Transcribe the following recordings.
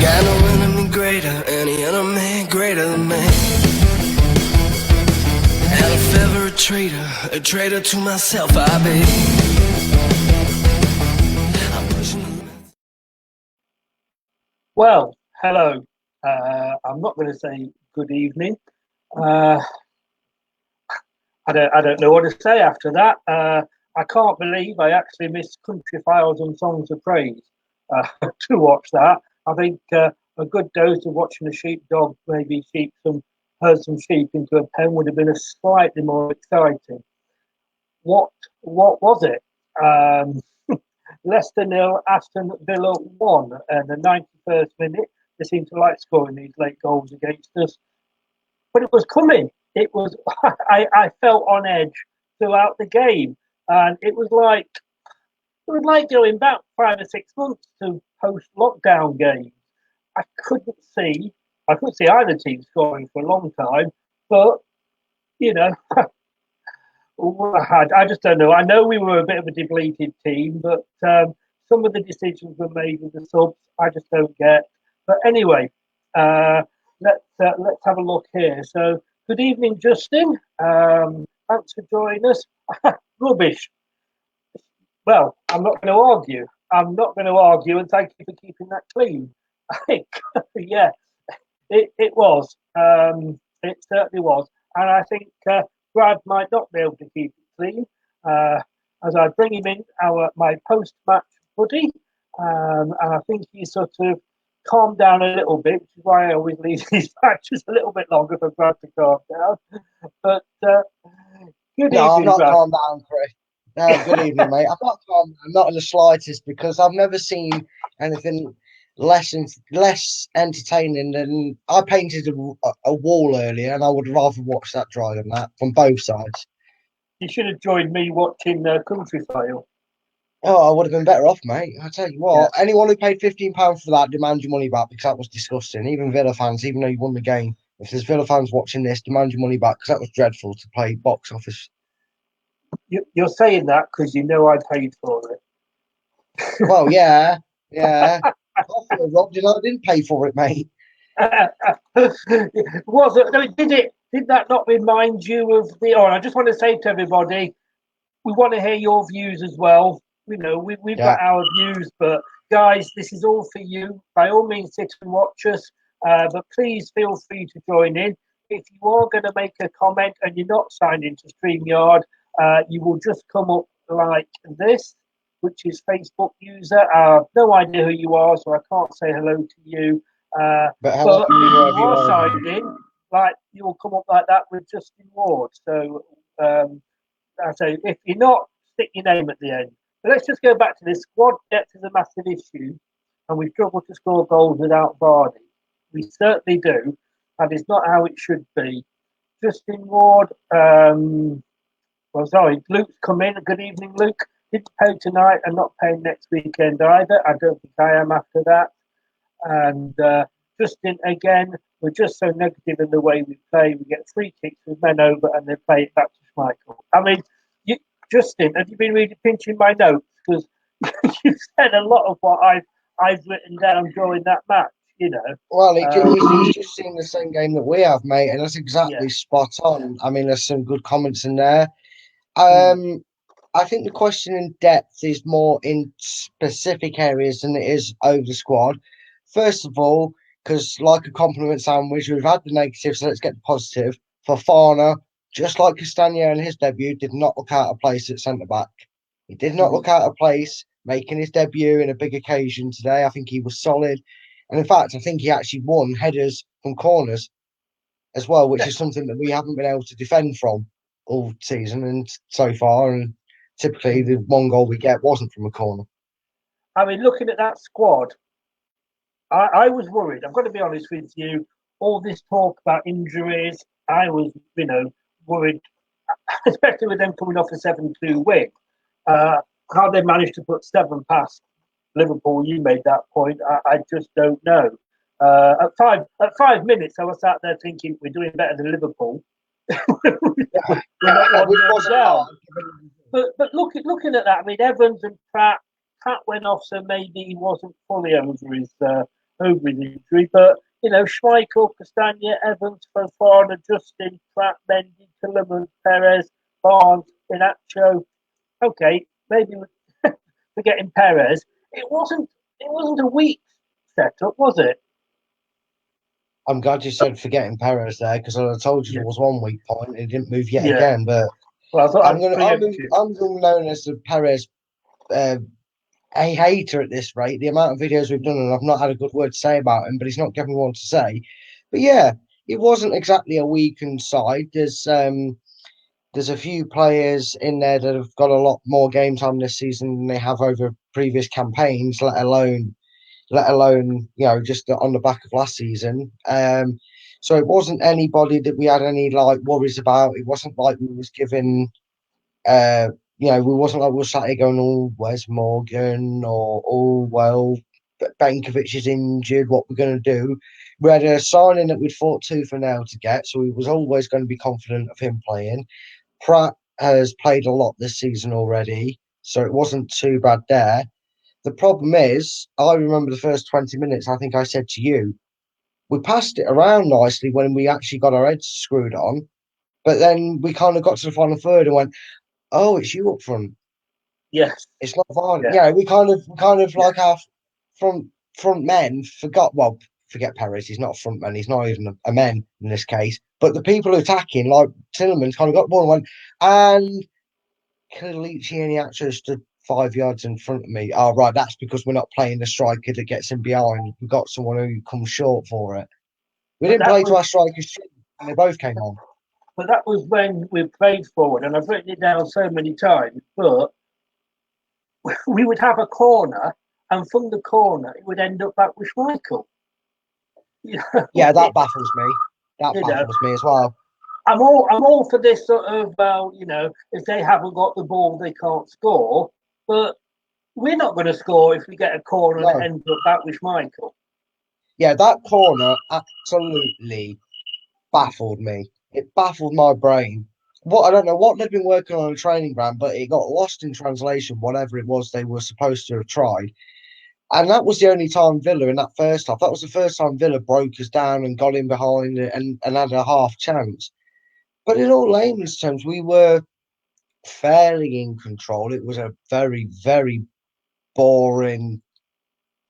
Got no enemy greater, any enemy greater than me. And if ever a traitor to myself I be. Well, hello. I'm not going to say good evening. I don't know what to say after that. I can't believe I actually missed Country Files and Songs of Praise to watch that. I think a good dose of watching a sheepdog, maybe herd some sheep into a pen would have been a slightly more exciting. What was it? Leicester 0, Aston Villa 1, and the 91st minute. They seem to like scoring these late goals against us, but it was coming. It was. I felt on edge throughout the game, and it was like going back 5 or 6 months to post-lockdown games. I couldn't see either team scoring for a long time, but you know. I just don't know. I know we were a bit of a depleted team, but some of the decisions were made with the subs. I just don't get. But anyway, let's have a look here. So, good evening, Justin. Thanks for joining us. Rubbish. Well, I'm not going to argue. And thank you for keeping that clean. I think, yeah, it was. It certainly was, and I think. Brad might not be able to keep it clean as I bring him in, my post-match buddy, and I think he's sort of calmed down a little bit, which is why I always leave these matches a little bit longer for Brad to calm down. But good evening, I'm not Brad. calmed down, Chris. Good evening, mate. I'm not calmed down, not in the slightest, because I've never seen anything less entertaining than I painted a wall earlier, and I would rather watch that dry than that from both sides. You should have joined me watching Country File. Oh, I would have been better off, mate. I tell you what, anyone who paid £15 for that, demand your money back, because that was disgusting. Even Villa fans, even though you won the game, if there's Villa fans watching this, demand your money back, because that was dreadful to play box office. You're saying that because you know I paid for it. Well, yeah. I feel robbed and I didn't pay for it, mate. Was it? I mean, did that not remind you of the? Oh, I just want to say to everybody, we want to hear your views as well. You know, we've got our views, but guys, this is all for you. By all means, sit and watch us, but please feel free to join in. If you are going to make a comment and you're not signed into StreamYard, you will just come up like this, which is Facebook user. I have no idea who you are, so I can't say hello to you. But if you are signed in, like you'll come up like that with Justin Ward. So I say if you're not, stick your name at the end. But let's just go back to this. Squad depth is a massive issue, and we struggle to score goals without Vardy. We certainly do, and it's not how it should be. Justin Ward. Luke's come in. Good evening, Luke. Didn't pay tonight and not paying next weekend either. I don't think I am after that. And Justin, again, we're just so negative in the way we play. We get free kicks with men over and then play it back to Schmeichel. I mean, Justin, have you been really pinching my notes? Because you said a lot of what I've written down during that match, you know. Well, he's just seen the same game that we have, mate, and that's exactly spot on. I mean, there's some good comments in there. I think the question in depth is more in specific areas than it is over the squad. First of all, because like a compliment sandwich, we've had the negative, so let's get the positive. Fofana, just like Castagna in his debut, did not look out of place at centre-back. He did not look out of place making his debut in a big occasion today. I think he was solid. And in fact, I think he actually won headers from corners as well, which is something that we haven't been able to defend from all season and so far. And typically, the one goal we get wasn't from a corner. I mean, looking at that squad, I was worried. I've got to be honest with you. All this talk about injuries, I was, worried, especially with them coming off a 7-2 win. How they managed to put 7 past Liverpool, you made that point. I just don't know. At 5 minutes, I was sat there thinking we're doing better than Liverpool. But looking at that, I mean, Evans and Pratt went off, so maybe he wasn't fully over over his injury. But, Schmeichel, Castagna, Evans, Fofana, Justin, Pratt, Mendy, Tielemans, Perez, Barnes, Nacho. Okay, maybe we're forgetting Perez. It wasn't a weak setup, was it? I'm glad you said forgetting Perez there, because I told you there was one weak point. He didn't move yet again, but well, I'm known as the Perez a hater at this rate. The amount of videos we've done, and I've not had a good word to say about him, but he's not given me one to say. But yeah, it wasn't exactly a weakened side. There's a few players in there that have got a lot more game time this season than they have over previous campaigns, let alone just on the back of last season. So it wasn't anybody that we had any worries about. It wasn't like we was given we wasn't like we were sat here going, oh, where's Morgan? Or, oh, well, Benkovic is injured. What we're going to do? We had a signing that we'd fought tooth and nail to get, so we was always going to be confident of him playing. Pratt has played a lot this season already, so it wasn't too bad there. The problem is, I remember the first 20 minutes, I think I said to you, we passed it around nicely when we actually got our heads screwed on, but then we kind of got to the final third and went, oh, it's you up front. Yes. It's not Vardy. Yeah, we kind of like our front men forget Perez. He's not a front man. He's not even a man in this case. But the people attacking, like Tielemans, kind of got the ball and went, and Kalichi and Nacho stood 5 yards in front of me. Oh, right, that's because we're not playing the striker that gets in behind. We've got someone who comes short for it. We didn't play to our strikers, and they both came on. But that was when we played forward, and I've written it down so many times, but we would have a corner, and from the corner, it would end up back with Schmeichel. Yeah, that baffles me. That baffles me as well. I'm all for this sort of, if they haven't got the ball, they can't score. But we're not going to score if we get a corner and end up back with Schmeichel. Yeah, that corner absolutely baffled me. It baffled my brain. I don't know what they've been working on a training ground, but it got lost in translation, whatever it was they were supposed to have tried. And that was the only time Villa in that first half. That was the first time Villa broke us down and got in behind it and had a half chance. But in all layman's terms, we were fairly in control. It was a very, very boring,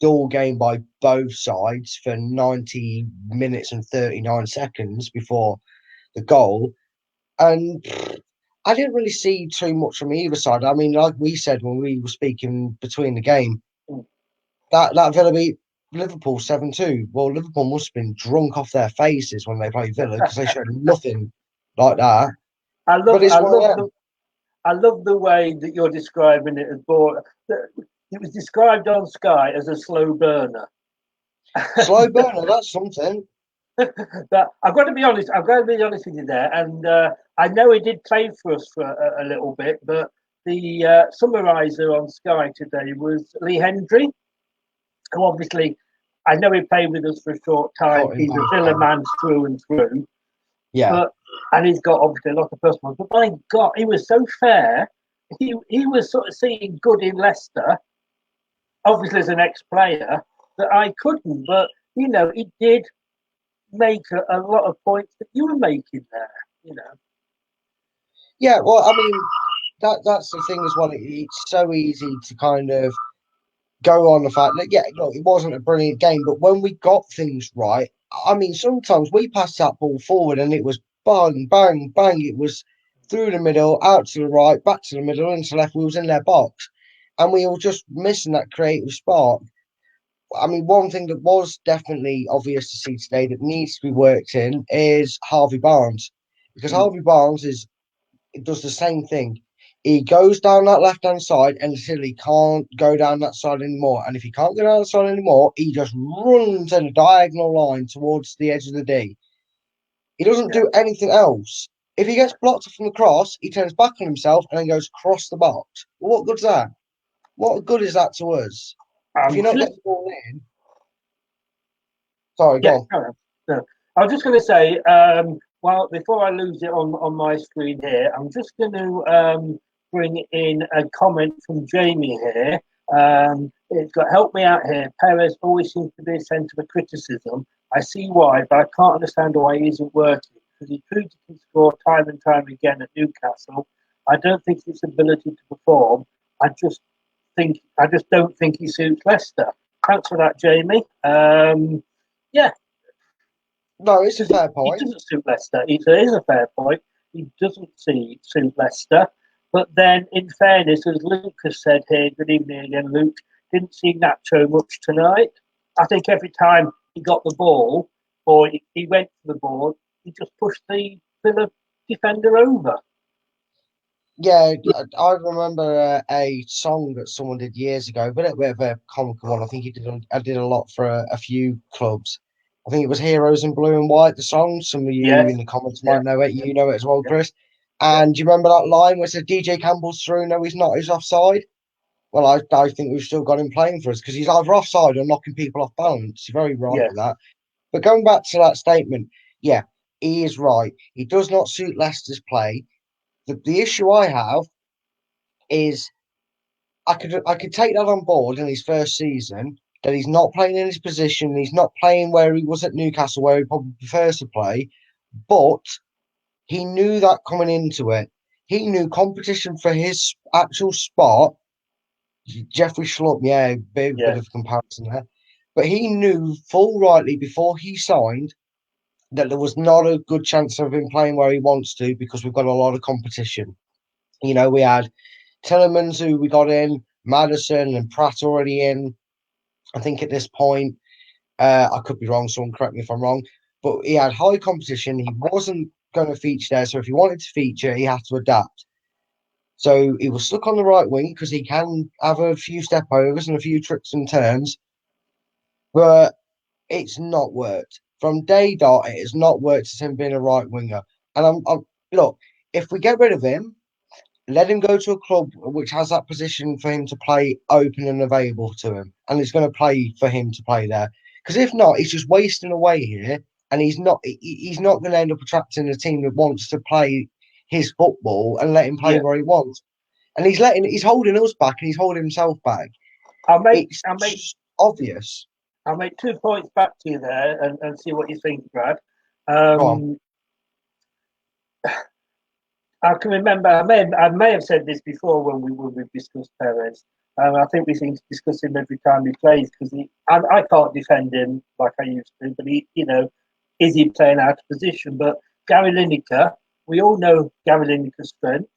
dull game by both sides for 90 minutes and 39 seconds before the goal. And I didn't really see too much from either side. I mean, like we said when we were speaking between the game, that Villa beat Liverpool 7-2. Well, Liverpool must have been drunk off their faces when they played Villa because they showed nothing like that. I love the way that you're describing it as boring. It was described on Sky as a slow burner. Slow burner, that's something. But I've got to be honest with you there. And I know he did play for us for a little bit, but the summariser on Sky today was Lee Hendry, who obviously, I know he played with us for a short time. He's a Villa man through and through. Yeah. And he's got obviously a lot of personal. But my God, he was so fair. He was sort of seeing good in Leicester, obviously as an ex-player, that I couldn't. But, he did make a lot of points that you were making there, Yeah, well, I mean, that's the thing as well. It's so easy to kind of go on the fact that, look, it wasn't a brilliant game, but when we got things right, I mean, sometimes we passed that ball forward and it was bang, bang, bang. It was through the middle, out to the right, back to the middle, into the left. We was in their box. And we were just missing that creative spark. I mean, one thing that was definitely obvious to see today that needs to be worked in is Harvey Barnes. Because Harvey Barnes does the same thing. He goes down that left-hand side until he can't go down that side anymore. And if he can't go down that side anymore, he just runs in a diagonal line towards the edge of the D. He doesn't do anything else. If he gets blocked from the cross, he turns back on himself and then goes across the box. Well, what good's that? What good is that to us? If you're not getting the ball in... Sorry, go on. No. I was just going to say, before I lose it on my screen here, I'm just going to bring in a comment from Jamie here. It's got help me out here. Perez always seems to be a centre of criticism. I see why, but I can't understand why he isn't working because he proves he can score time and time again at Newcastle. I don't think it's ability to perform. I just don't think he suits Leicester. Thanks for that, Jamie. Yeah. No, it's a fair point. He doesn't suit Leicester. It is a fair point. He doesn't suit Leicester. But then, in fairness, as Luke has said here, good evening again, Luke, didn't see Nacho much tonight. I think every time he got the ball or he went for the ball, he just pushed the Villa defender over. Yeah, I remember a song that someone did years ago, but a bit of a comical one. I think I did a lot for a few clubs. I think it was Heroes in Blue and White, the song. Some of you in the comments might know it. You know it as well, Chris. And do you remember that line where it said DJ Campbell's through? No, he's not. He's offside. Well, I think we've still got him playing for us because he's either offside or knocking people off balance. You're very right with that. But going back to that statement, yeah, he is right. He does not suit Leicester's play. The issue I have is I could take that on board in his first season that he's not playing in his position, he's not playing where he was at Newcastle, where he probably prefers to play, but he knew that coming into it. He knew competition for his actual spot. Jeffrey Schlupp, bit of comparison there. But he knew full rightly before he signed that there was not a good chance of him playing where he wants to because we've got a lot of competition. You know, we had Tillemans, who we got in, Madison and Pratt already in. I think at this point, I could be wrong, someone correct me if I'm wrong, but he had high competition. He wasn't going to feature there. So if he wanted to feature, he had to adapt. So he was stuck on the right wing because he can have a few step overs and a few tricks and turns, but it's not worked. From day dot, it has not worked as him being a right winger. And look, if we get rid of him, let him go to a club which has that position for him to play open and available to him, and it's going to play for him to play there. Because if not, he's just wasting away here, and he's not going to end up attracting a team that wants to play his football and let him play where he wants. And he's holding us back, and he's holding himself back. It's obvious. I'll make 2 points back to you there and see what you think, Brad. I can remember, I may have said this before when we discussed Perez. I think we seem to discuss him every time he plays because I can't defend him like I used to, but is he playing out of position? But Gary Lineker, we all know Gary Lineker's strengths.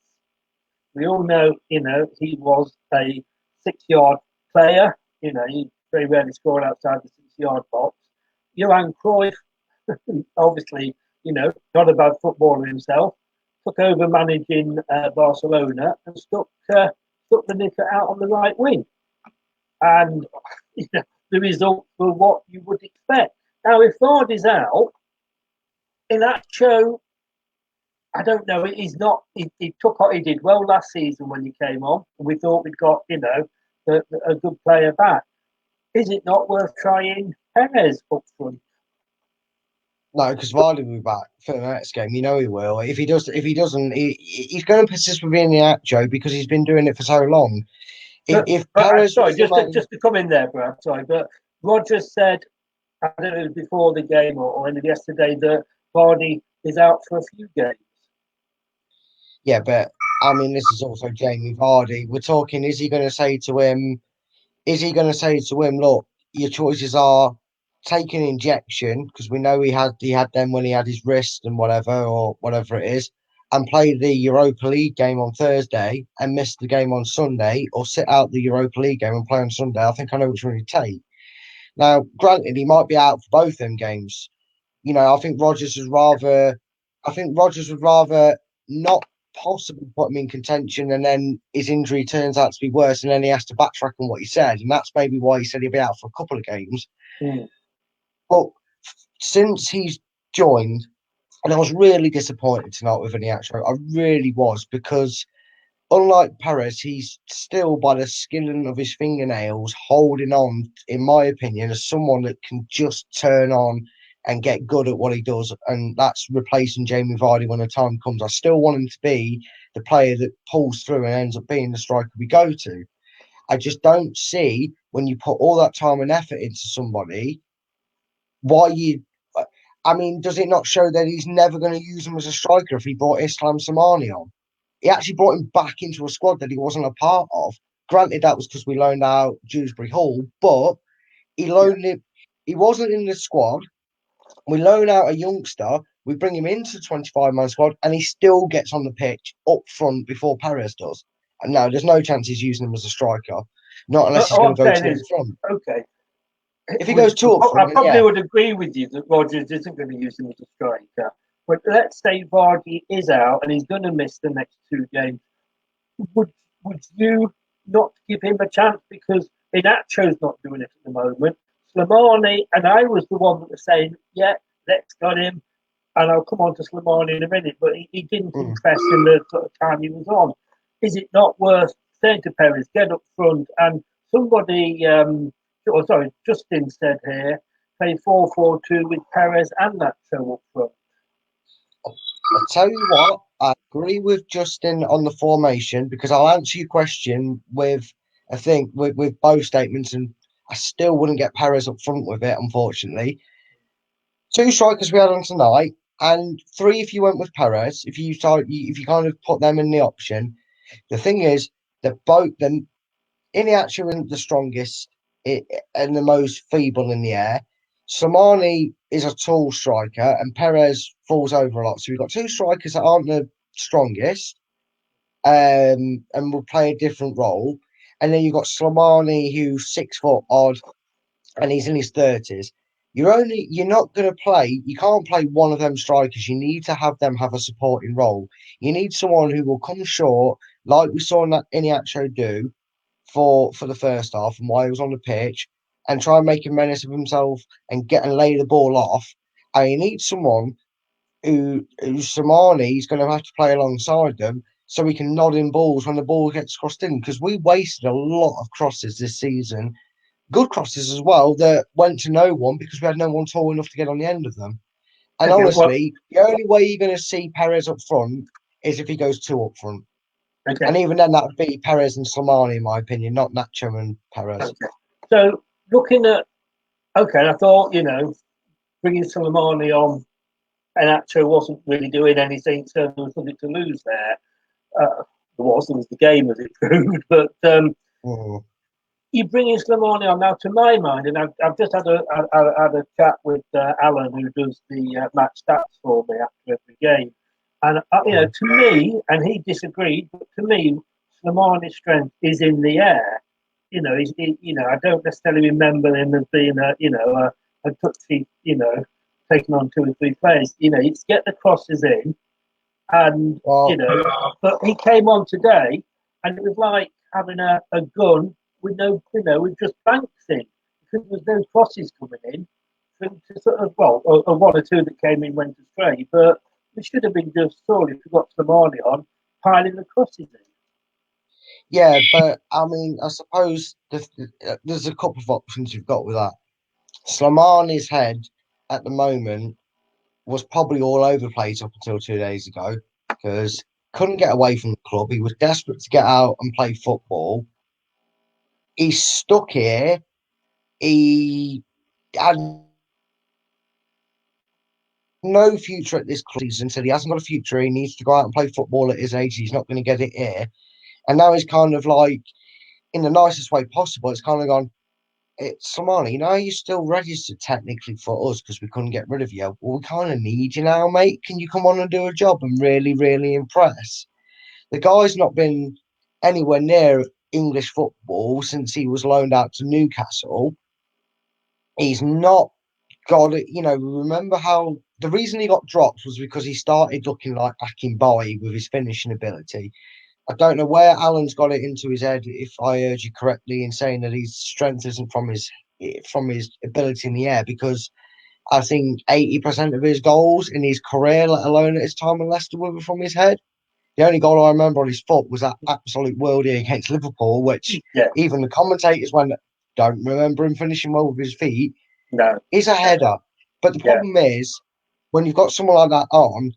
We all know, he was a 6-yard player. He very rarely scored outside the 6-yard box. Johan Cruyff, obviously, not a bad footballer himself, took over managing Barcelona and stuck the Lineker out on the right wing. And the result were what you would expect. Now, if Vardy's out, in that show, I don't know. He's not. He did well last season when he came on, and we thought we'd got a good player back. Is it not worth trying Perez up front? No, because Vardy will be back for the next game. He will. If he doesn't, he's going to persist with being the Nacho because he's been doing it for so long. If Perez, sorry, just to come in there, Brad. Sorry, but Roger said, I don't know if it was before the game or end of yesterday, that Vardy is out for a few games. Yeah, but I mean, this is also Jamie Vardy. We're talking. Is he going to say to him, look, your choices are take an injection, because we know he had them when he had his wrist and whatever it is, and play the Europa League game on Thursday and miss the game on Sunday, or sit out the Europa League game and play on Sunday. I think I know which one he'd take. Now, granted, he might be out for both them games. I think Rodgers would rather not possibly put him in contention, and then his injury turns out to be worse, and then he has to backtrack on what he said, and that's maybe why he said he'll be out for a couple of games. But since he's joined, and I was really disappointed tonight with Iniacho, I really was, because unlike Perez, he's still, by the skin of his fingernails, holding on, in my opinion, as someone that can just turn on and get good at what he does, and that's replacing Jamie Vardy when the time comes. I still want him to be the player that pulls through and ends up being the striker we go to. I just don't see when you put all that time and effort into somebody, why you. I mean, does it not show that he's never going to use him as a striker if he brought Islam Samani on? He actually brought him back into a squad that he wasn't a part of. Granted, that was because we loaned out Dewsbury Hall, but he loaned him. He wasn't in the squad. We loan out a youngster. We bring him into the 25-man squad, and he still gets on the pitch up front before Perez does. And no, there's no chance he's using him as a striker, not unless he's going to go two up front. Okay. If he goes two up front, I probably would agree with you that Rodgers isn't going to use him as a striker. But let's say Vardy is out and he's going to miss the next 2 games. Would you not give him a chance because Inacho's not doing it at the moment? Slimani, and I was the one that was saying, yeah, let's got him. And I'll come on to Slimani in a minute, but he didn't impress in the sort of time he was on. Is it not worth saying to Perez, get up front? And somebody, Justin said here, play 4-4-2 with Perez and Nacho up front. I'll tell you what, I agree with Justin on the formation because I'll answer your question with, I think, with both statements, and I still wouldn't get Perez up front with it, unfortunately. 2 strikers we had on tonight, and 3 if you went with Perez. If you kind of put them in the option, the thing is that both them, Iniacho isn't the strongest and the most feeble in the air. Somani is a tall striker, and Perez falls over a lot. So we've got 2 strikers that aren't the strongest, and will play a different role. And then you've got Slimani, who's 6 foot odd, and he's in his 30s. You're not going to play. You can't play one of them strikers. You need to have them have a supporting role. You need someone who will come short, like we saw Iniacho do for the first half, and while he was on the pitch, and try and make a menace of himself and lay the ball off. And you need someone who Samani is going to have to play alongside them, so he can nod in balls when the ball gets crossed in. Because we wasted a lot of crosses this season. Good crosses as well that went to no one because we had no one tall enough to get on the end of them. And honestly, the only way you're going to see Perez up front is if he goes 2 up front. Okay. And even then, that would be Perez and Slimani, in my opinion, not Nacho and Perez. Okay. So looking at, I thought, bringing Slimani on, and Nacho wasn't really doing anything, so there was nothing to lose there. There was the game as it proved, but you bring in Slimani on now. To my mind, and I've just had a chat with Alan, who does the match stats for me after every game, and to me, and he disagreed, but to me, Slimani's strength is in the air. I don't necessarily remember him as being a touchy, taking on 2 or 3 players. It's get the crosses in, and but he came on today, and it was like having a gun with no, with just blanks in, because there's no crosses coming in. To sort of, or 1 or 2 that came in went astray, but it should have been just sorely, if you got Slimani on, piling the crosses in. Yeah, but I mean, I suppose there's a couple of options you've got with that. Slimani's head at the moment was probably all over the place up until 2 days ago because couldn't get away from the club. He was desperate to get out and play football. He's stuck here. He had no future at this season, said he hasn't got a future. He needs to go out and play football at his age. He's not going to get it here. And now he's kind of like, in the nicest way possible, it's kind of gone, it's Slimani, you're still registered technically for us because we couldn't get rid of you. Well, we kind of need you now, mate. Can you come on and do a job and really, really impress? The guy's not been anywhere near English football since he was loaned out to Newcastle. He's not got it. Remember how the reason he got dropped was because he started looking like Akinbaye with his finishing ability. I don't know where Alan's got it into his head, if I heard you correctly, in saying that his strength isn't from his ability in the air, because I think 80% of his goals in his career, let alone at his time in Leicester, were from his head. The only goal I remember on his foot was that absolute worldie against Liverpool, which even the commentators don't remember him finishing well with his feet. No. He's a header. But the problem is, when you've got someone like that on,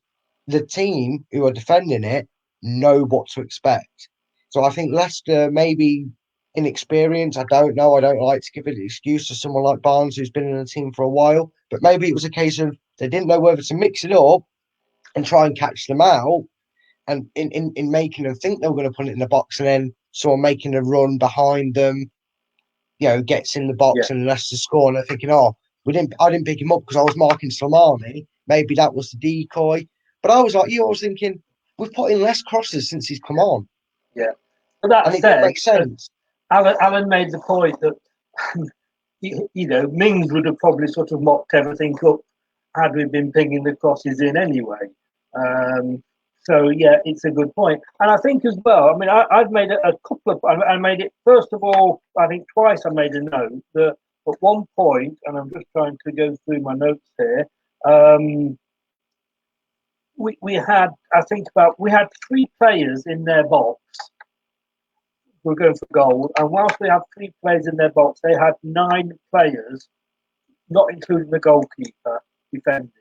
the team who are defending it know what to expect. So I think Leicester maybe inexperience. I don't know. I don't like to give an excuse to someone like Barnes who's been in the team for a while. But maybe it was a case of they didn't know whether to mix it up and try and catch them out, and in making them think they were going to put it in the box, and then someone making a run behind them, gets in the box and Leicester score, and they're thinking, oh, I didn't pick him up because I was marking Slimani. Maybe that was the decoy. But I was like I was thinking, we've put in less crosses since he's come on. Yeah. But that and it didn't make sense. Alan made the point that, Mings would have probably sort of mocked everything up had we been pinging the crosses in anyway. So, yeah, it's a good point. And I think as well, I mean, I've made a couple of, I made it, first of all, I think twice I made a note that at one point, and I'm just trying to go through my notes here, we had three players in their box who were going for goal. And whilst we had three players in their box, they had 9 players, not including the goalkeeper, defending.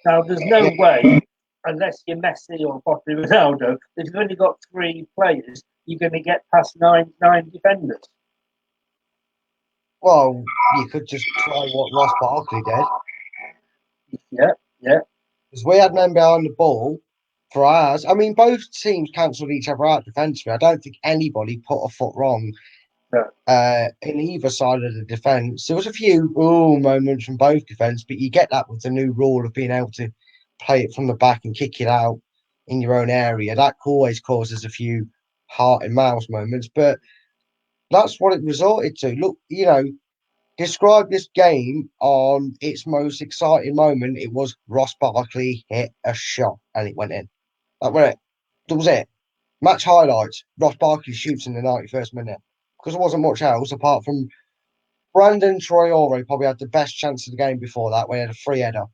Now, there's no way, unless you're Messi or possibly Ronaldo, if you've only got 3 players, you're going to get past nine defenders. Well, you could just try what Ross Barkley did. Yeah. Because we had men behind the ball for ours. I mean, both teams cancelled each other out defensively. I don't think anybody put a foot wrong in either side of the defence. There was a few moments from both defence, but you get that with the new rule of being able to play it from the back and kick it out in your own area. That always causes a few heart and mouse moments, but that's what it resorted to. Look, describe this game on its most exciting moment. It was Ross Barkley hit a shot and it went in. That was it. That was it. Match highlights. Ross Barkley shoots in the 91st minute. Because there wasn't much else apart from Brandon Traore probably had the best chance of the game before that when he had a free header.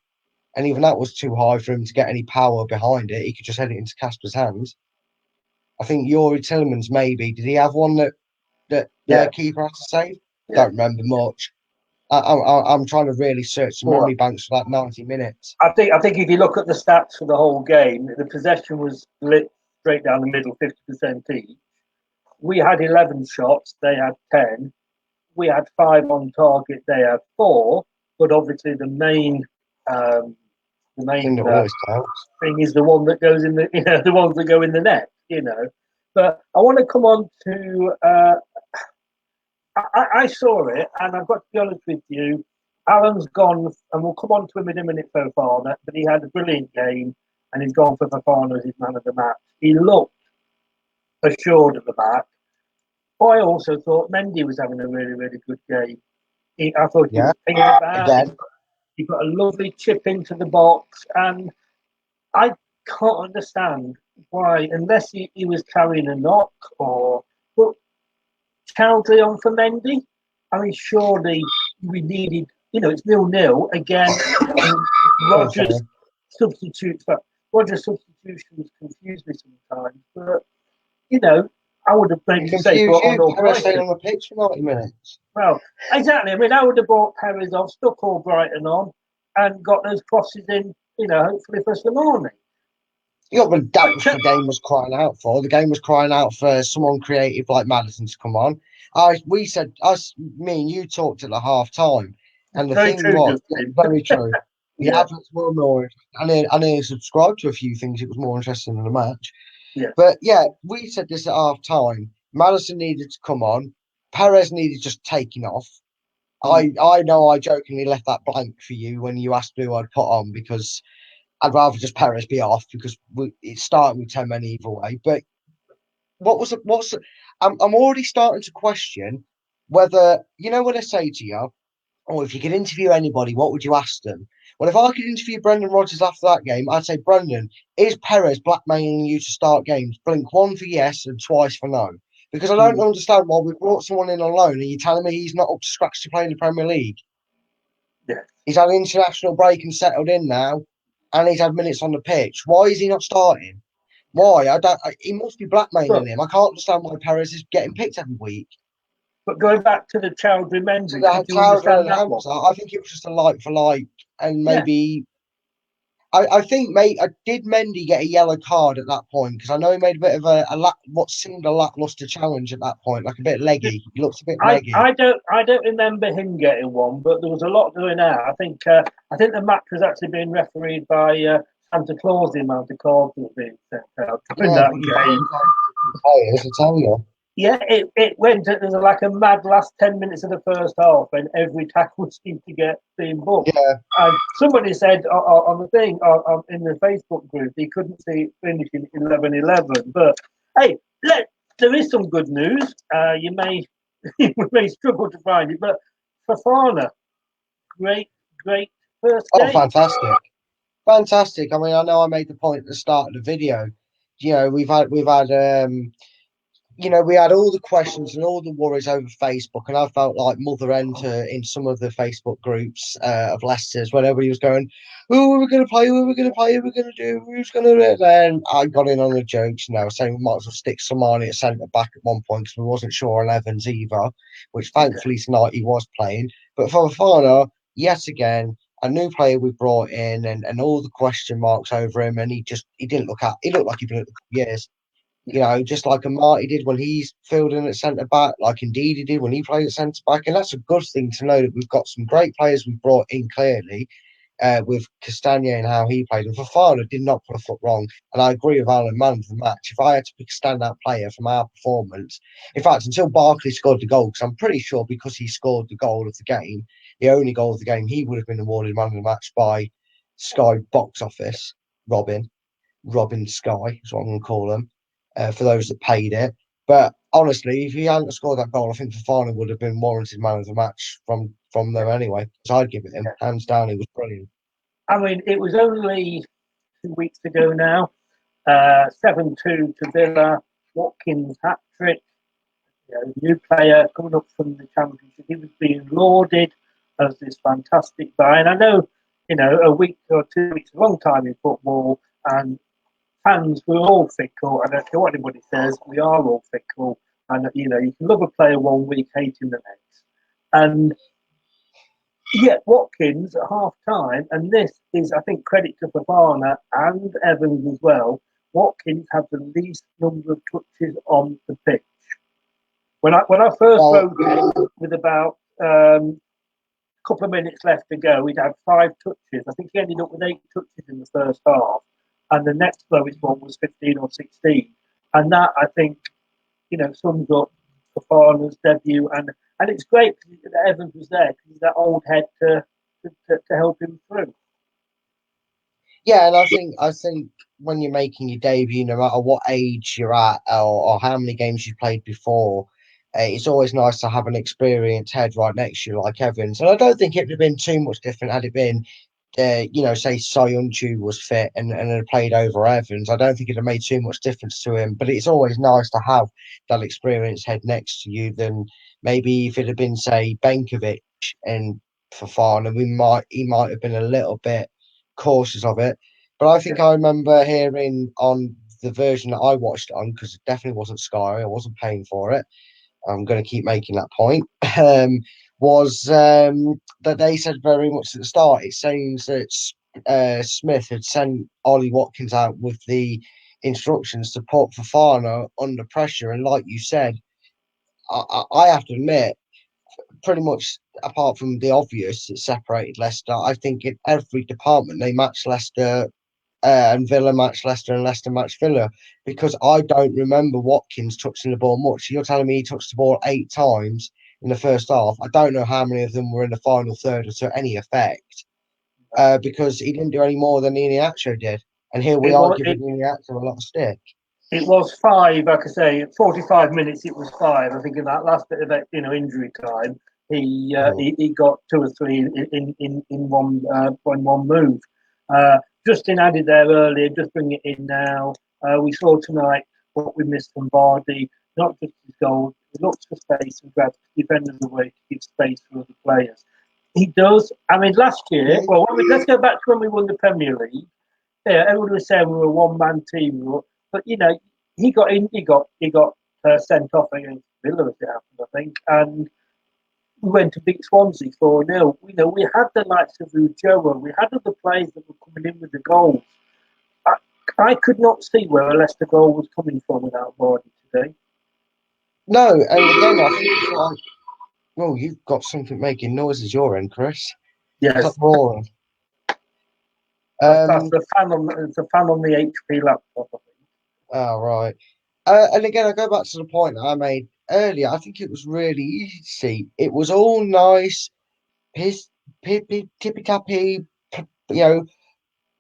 And even that was too high for him to get any power behind it. He could just head it into Casper's hands. I think Yuri Tillemans maybe. Did he have one that their keeper had to save? Yeah. Don't remember much. I'm trying to really search some memory banks for that 90 minutes. I think if you look at the stats for the whole game, the possession was lit straight down the middle, 50% each. We had 11 shots, they had 10. We had 5 on target, they had 4. But obviously the main thing is the one that goes in the ones that go in the net. But I want to come on to. I saw it, and I've got to be honest with you. Alan's gone, and we'll come on to him in a minute, Fofana, but he had a brilliant game, and he's gone for Fofana as his man of the match. He looked assured at the back. I also thought Mendy was having a really, really good game. I thought he was pinging it back. He got a lovely chip into the box, and I can't understand why, unless he was carrying a knock or. But Chowdhury on for Mendy. I mean, surely we needed, it's 0-0 again. Rogers substitutions confuse me sometimes, but I would have maybe say brought on Perez on the pitch for 90 minutes. Well, exactly. I mean, I would have brought Perez off, stuck Albrighton on, and got those crosses in. Hopefully for Slimani. But that was the game was crying out for. The game was crying out for someone creative like Maddison to come on. Me and you talked at the half time, and the thing was very true. The adverts were more, and I subscribed to a few things. It was more interesting than the match. Yeah. But we said this at half time. Maddison needed to come on. Perez needed just taking off. I know I jokingly left that blank for you when you asked who I'd put on because I'd rather just Perez be off because it's starting with 10 men either way. But I'm already starting to question whether, when I say to you, if you could interview anybody, what would you ask them? Well, if I could interview Brendan Rodgers after that game, I'd say, Brendan, is Perez blackmailing you to start games? Blink 1 for yes and twice for no. Because I don't understand why we brought someone in on loan and you're telling me he's not up to scratch to play in the Premier League. Yeah. He's had an international break and settled in now, and he's had minutes on the pitch. Why is he not starting? Why? He must be blackmailing him. I can't understand why Perez is getting picked every week. But going back to the Chowdhury Mendy, I think it was just a like for like, and maybe I think, mate, did Mendy get a yellow card at that point? Because I know he made a bit of what seemed a lackluster challenge at that point, like a bit leggy. He looks a bit leggy. I don't remember him getting one, but there was a lot going out. I think the match was actually being refereed by Santa Claus. The amount of cards that were being sent out in that game. Players, I tell you. Yeah, it went. There was like a mad last 10 minutes of the first half, and every tackle seemed to get being booked. Yeah. And somebody said on the thing in the Facebook group he couldn't see it finishing 11-11. But hey, there is some good news. You may struggle to find it, but Fofana, great first game. Oh, fantastic! I mean, I know I made the point at the start of the video. You know, we've had we had all the questions and all the worries over Facebook, and I felt like Mother Enter in some of the Facebook groups of Leicester's when everybody was going, "Who are we going to play? Who are we going to play? Who are we going to do? Who's going to do it?" Then I got in on the jokes, saying we might as well stick Slimani at centre back at one point because we wasn't sure on Evans either, which thankfully tonight he was playing. But for Fofana, yet again, a new player we brought in, and all the question marks over him, and he looked like he'd been at the years. Just like a Marty did when he's fielding at centre back, like indeed he did when he played at centre back. And that's a good thing to know that we've got some great players we brought in clearly with Castagna and how he played. And Fofana did not put a foot wrong. And I agree with Alan, man of the match. If I had to pick a standout player from our performance, in fact, until Barkley scored the goal, because I'm pretty sure because he scored the goal of the game, the only goal of the game, he would have been awarded man of the match by Sky Box Office, Robin Sky is what I'm going to call him. For those that paid it. But honestly, if he hadn't scored that goal, I think Fofana would have been warranted man of the match from them anyway. So I'd give it him. Hands down, he was brilliant. I mean, it was only 2 weeks ago now. 7-2 to Villa. Watkins hat-trick. New player coming up from the Championship. He was being lauded as this fantastic guy. And I know, a week or 2 weeks is a long time in football, and fans, we're all fickle. I don't care what anybody says, we are all fickle. And, you can love a player 1 week, hate him the next. And yet, Watkins at half time, and this is, I think, credit to Fofana and Evans as well, Watkins had the least number of touches on the pitch. When I first wrote it, with about a couple of minutes left to go, he'd had 5 touches. I think he ended up with 8 touches in the first half. And the next lowest one was 15 or 16. And that, I think, sums up Fofana's debut. And it's great that Evans was there because he's that old head to help him through. Yeah, and I think when you're making your debut, no matter what age you're at or how many games you've played before, it's always nice to have an experienced head right next to you like Evans. And I don't think it would have been too much different had it been say Soyuncu was fit and had played over Evans. I don't think it'd have made too much difference to him. But it's always nice to have that experienced head next to you than maybe if it had been, say, Benkovic and Fofana, he might have been a little bit cautious of it. But I think I remember hearing on the version that I watched on, because it definitely wasn't Sky, I wasn't paying for it. I'm going to keep making that point. Was that they said very much at the start. It seems that Smith had sent Ollie Watkins out with the instructions to put Fofana under pressure. And like you said, I have to admit, pretty much apart from the obvious that separated Leicester, I think in every department they matched Leicester and Villa matched Leicester and Leicester matched Villa, because I don't remember Watkins touching the ball much. You're telling me he touched the ball 8 times in the first half. I don't know how many of them were in the final third or to any effect, because he didn't do any more than Iheanacho did. And here we are giving Iheanacho a lot of stick. It was 5, like I say, 45 minutes. It was 5. I think in that last bit of injury time, he got 2 or 3 in one move. Justin added there earlier. Just bring it in now. We saw tonight what we missed from Vardy. Not just his goal. He looks for space and grabs defenders away to give space for other players. He does. I mean, last year. Well, let's go back to when we won the Premier League. Yeah, everyone was saying we were a one-man team, but he got sent off against Villa as it happened, I think, and we went to beat Swansea 4-0. You know, we had the likes of Ujoa, we had other players that were coming in with the goals. I could not see where a Leicester goal was coming from without Vardy today. No, and again, I think it's like, well, you've got something making noises your end, Chris. Yes, Stop roaring. that's a fan on the HP laptop, I think. Oh, right. And again, I go back to the point that I made earlier. I think it was really easy to see. It was all nice, tippy tappy,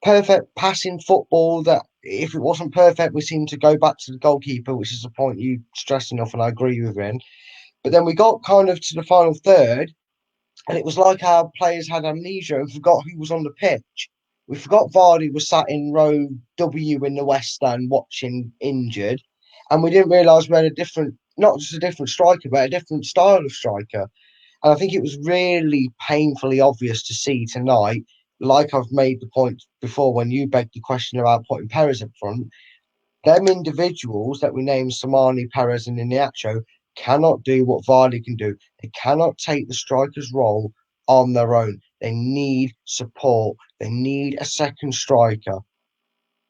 perfect passing football. That if it wasn't perfect, we seemed to go back to the goalkeeper, which is the point you stressed enough, and I agree with him. But then we got kind of to the final third, and it was like our players had amnesia and forgot who was on the pitch. We forgot Vardy was sat in row W in the West Stand watching injured. And we didn't realise we had a different, not just a different striker, but a different style of striker. And I think it was really painfully obvious to see tonight, like I've made the point before when you begged the question about putting Perez up front, them individuals that we named Slimani, Perez, and Nacho cannot do what Vardy can do. They cannot take the striker's role on their own. They need support. They need a second striker.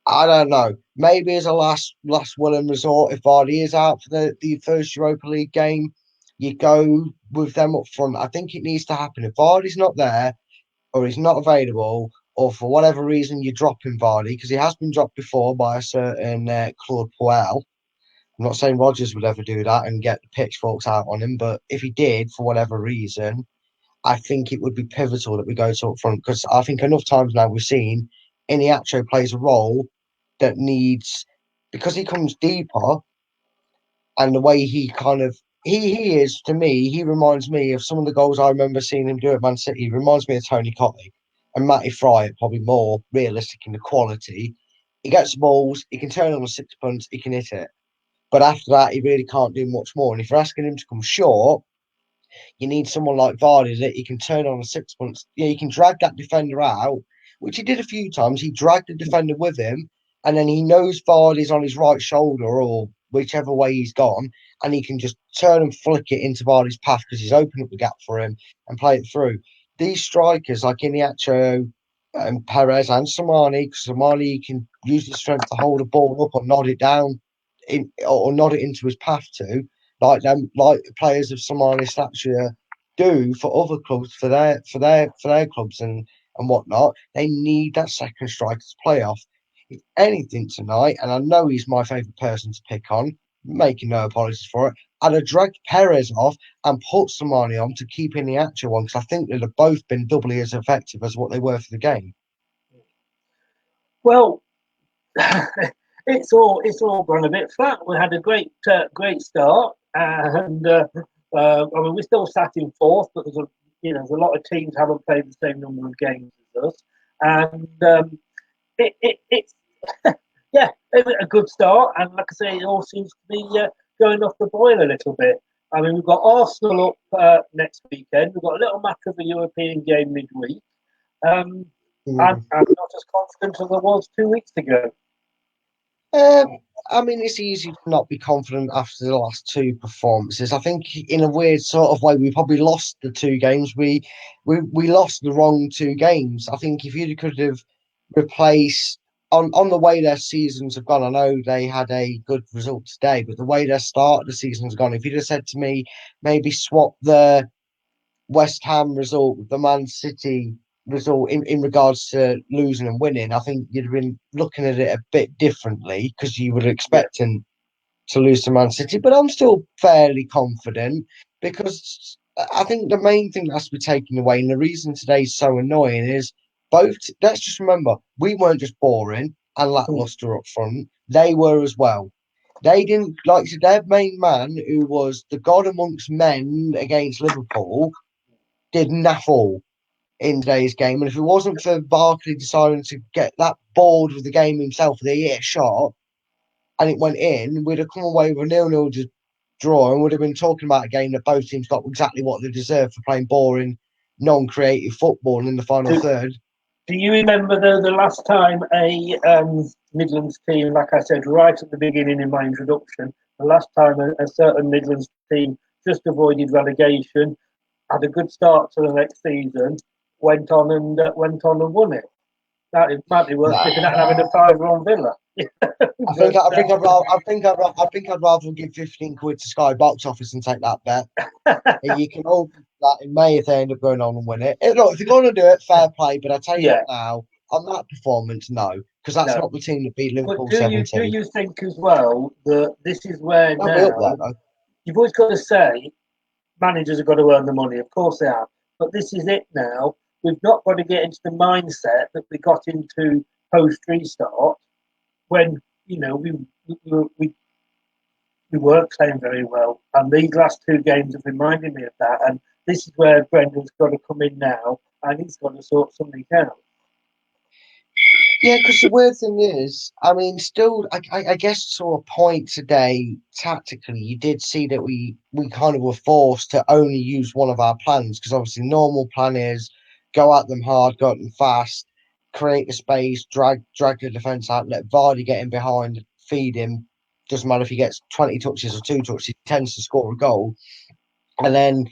I don't know. Maybe as a last will and resort, if Vardy is out for the first Europa League game, you go with them up front. I think it needs to happen. If Vardy's not there or he's not available, or for whatever reason you're dropping Vardy, because he has been dropped before by a certain Claude Puel. I'm not saying Rodgers would ever do that and get the pitchforks out on him, but if he did, for whatever reason, I think it would be pivotal that we go to up front, because I think enough times now we've seen Iniacho plays a role that needs, because he comes deeper and the way he kind of he is to me, he reminds me of some of the goals I remember seeing him do at Man City. He reminds me of Tony Cottee and Matty Fry, probably more realistic in the quality. He gets balls, he can turn on a six punch, he can hit it. But after that, he really can't do much more. And if you're asking him to come short, you need someone like Vardy that he can turn on a six punch. Yeah, he can drag that defender out, which he did a few times. He dragged the defender with him, and then he knows Vardy's on his right shoulder or whichever way he's gone, and he can just turn and flick it into Vardy's path because he's opened up the gap for him and play it through. These strikers like Iniacho and Perez and Slimani, because Slimani can use his strength to hold a ball up or nod it down or nod it into his path to, like players of Somali stature do for other clubs, for their clubs and whatnot. They need that second striker to play off. If anything tonight, and I know he's my favourite person to pick on, making no apologies for it, I'd have dragged Perez off and put Somali on to keep in the actual one, because I think they'd have both been doubly as effective as what they were for the game. Well, it's all gone a bit flat. We had a great start, and I mean we're still sat in fourth, but there's a lot of teams haven't played the same number of games as us, and it's yeah, a good start. And like I say, it all seems to be going off the boil a little bit. I mean, we've got Arsenal up next weekend. We've got a little match of a European game midweek. I'm not as confident as I was 2 weeks ago. I mean, it's easy to not be confident after the last two performances. I think, in a weird sort of way, we probably lost the two games. We lost the wrong two games. I think if you could have replaced on the way their seasons have gone, I know they had a good result today, but the way their start of the season's gone, if you'd have said to me, maybe swap the West Ham result with the Man City result in regards to losing and winning, I think you'd have been looking at it a bit differently, because you were expecting to lose to Man City. But I'm still fairly confident, because I think the main thing that has to be taken away, and the reason today's so annoying, is both. Let's just remember, we weren't just boring and lackluster up front; they were as well. They didn't like their main man, who was the god amongst men against Liverpool, did naff all in today's game. And if it wasn't for Barkley deciding to get that bored with the game himself, they hit a shot and it went in, we'd have come away with a 0-0 draw and would have been talking about a game that both teams got exactly what they deserved for playing boring, non-creative football in the final third. Do you remember, though, the last time a Midlands team, like I said right at the beginning in my introduction, the last time a certain Midlands team just avoided relegation, had a good start to the next season, went on and won it. That it might be worth sticking out and having a 5 on Villa. I'd rather give 15 quid to Sky Box Office and take that bet. You can all do that in May if they end up going on and win it. Look, if they're going to do it, fair play. But I tell you what now, on that performance, no, because that's not the team that beat Liverpool 17. Do you think as well that this is where now you've always got to say managers have got to earn the money? Of course they have, but this is it now. We've not got to get into the mindset that we got into post restart when we weren't playing very well, and these last 2 games have reminded me of that. And this is where Brendan's got to come in now, and he's got to sort something out. Yeah, because the weird thing is, I mean, still, I guess to a point today, tactically, you did see that we kind of were forced to only use one of our plans, because obviously the normal plan is go at them hard, go at them fast, create a space, drag the defence out, let Vardy get in behind, feed him. Doesn't matter if he gets 20 touches or 2 touches, he tends to score a goal. And then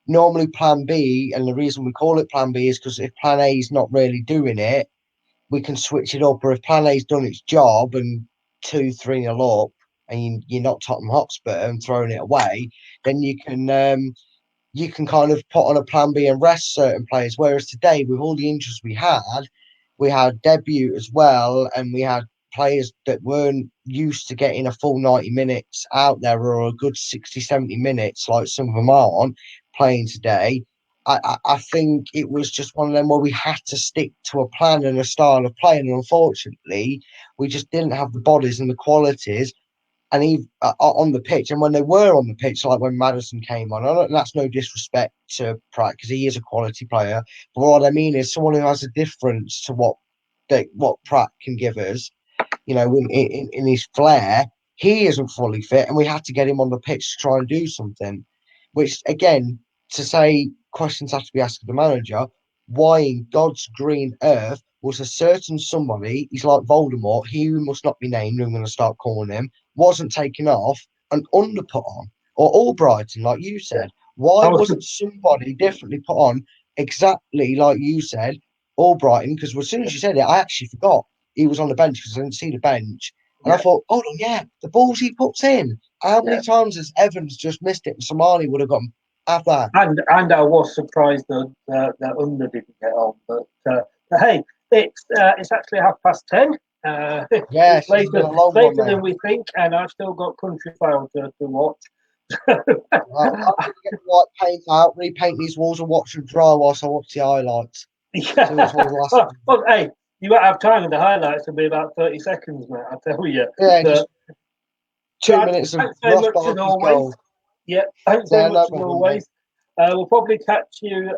normally plan B, and the reason we call it plan B is because if plan A is not really doing it, we can switch it up. Or if plan A's done its job and 2-3-0 up, and you're not Tottenham Hotspur and throwing it away, then you can kind of put on a plan B and rest certain players. Whereas today, with all the injuries we had debut as well, and we had players that weren't used to getting a full 90 minutes out there or a good 60, 70 minutes, like some of them aren't playing today. I think it was just one of them where we had to stick to a plan and a style of play. And unfortunately, we just didn't have the bodies and the qualities and even on the pitch. And when they were on the pitch, like when Maddison came on, and that's no disrespect to Pratt because he is a quality player. But what I mean is someone who has a difference to what Pratt can give us, in his flair. He isn't fully fit, and we had to get him on the pitch to try and do something. Which, again, to say questions have to be asked of the manager. Why in God's green earth was a certain somebody, he's like Voldemort, he who must not be named, I'm going to start calling him, wasn't taken off and under put on? Or Albrighton, like you said. Why wasn't somebody differently put on exactly like you said, Albrighton? Because as soon as you said it, I actually forgot he was on the bench because I didn't see the bench. And I thought, hold on, the balls he puts in. How many times has Evans just missed it and Slimani would have gone have that? And I was surprised that Under didn't get on. But hey, it's actually 10:30. It's later than we think, and I've still got Country File to watch. I'm going to get the white paint out, repaint these walls, and watch them dry whilst I watch the highlights. Well, hey, you won't have time, and the highlights will be about 30 seconds, mate. I tell you. Yeah, just 2 minutes of Ross Barkley's goal. Yeah, thanks so much as always. We'll probably catch you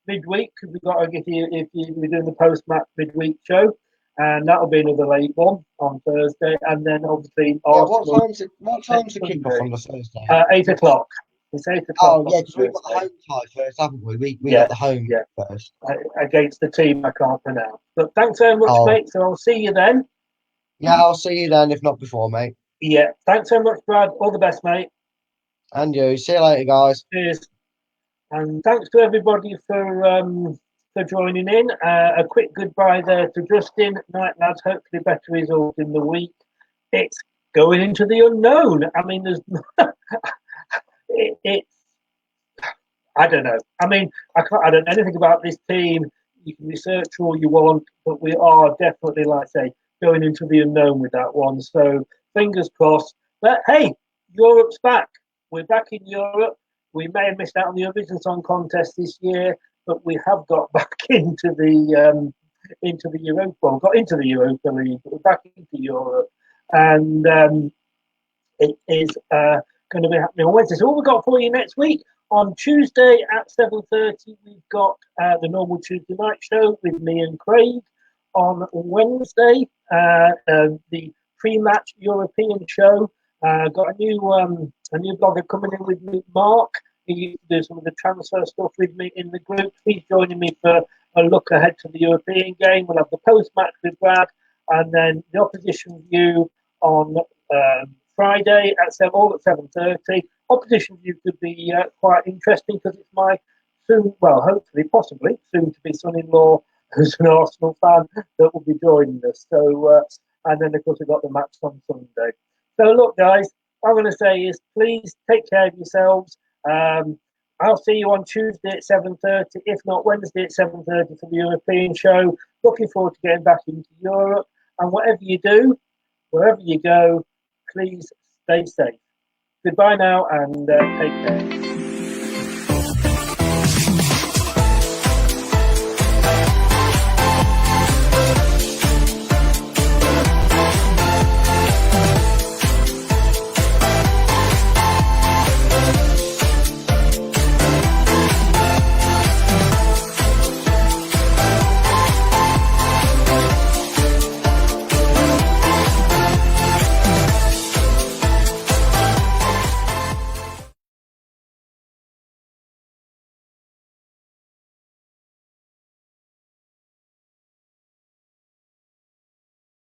midweek because we've got to get you if we're doing the post-match midweek show, and that'll be another late one on Thursday, and then obviously what time's the kickoff on the Thursday? 8 o'clock. It's 8 o'clock. Oh yeah, because we've got the home tie first, haven't we? We got the home first against the team I can't pronounce. But thanks very much, mate. So I'll see you then. Yeah, I'll see you then, if not before, mate. Yeah, thanks so much, Brad. All the best, mate. And you. See you later, guys. Cheers. And thanks to everybody for joining in. A quick goodbye there to Justin. Night, lads. Hopefully better result in the week. It's going into the unknown. I mean, there's I don't know. I mean, I don't know anything about this team. You can research all you want, but we are definitely, like I say, going into the unknown with that one. So fingers crossed. But hey, Europe's back. We're back in Europe. We may have missed out on the Eurovision Song Contest this year, but we have got back into the Europa. Well, got into the Europa League. But we're back into Europe, and it is going to be happening on Wednesday. So what we've got for you next week on Tuesday at 7:30, we've got the normal Tuesday night show with me and Craig. On Wednesday, the pre-match European show. Got a new blogger coming in with me, Mark. He used to do some of the transfer stuff with me in the group. He's joining me for a look ahead to the European game. We'll have the post-match with Brad, and then the opposition view on Friday all at 7:30. opposition view could be quite interesting because it's my soon, well, hopefully, possibly soon to be son-in-law who's an Arsenal fan that will be joining us. So, and then of course we've got the match on Sunday. So look, guys, what I'm going to say is please take care of yourselves. I'll see you on Tuesday at 7:30, if not Wednesday at 7:30 for the European show. Looking forward to getting back into Europe. And whatever you do, wherever you go, please stay safe. Goodbye now and take care.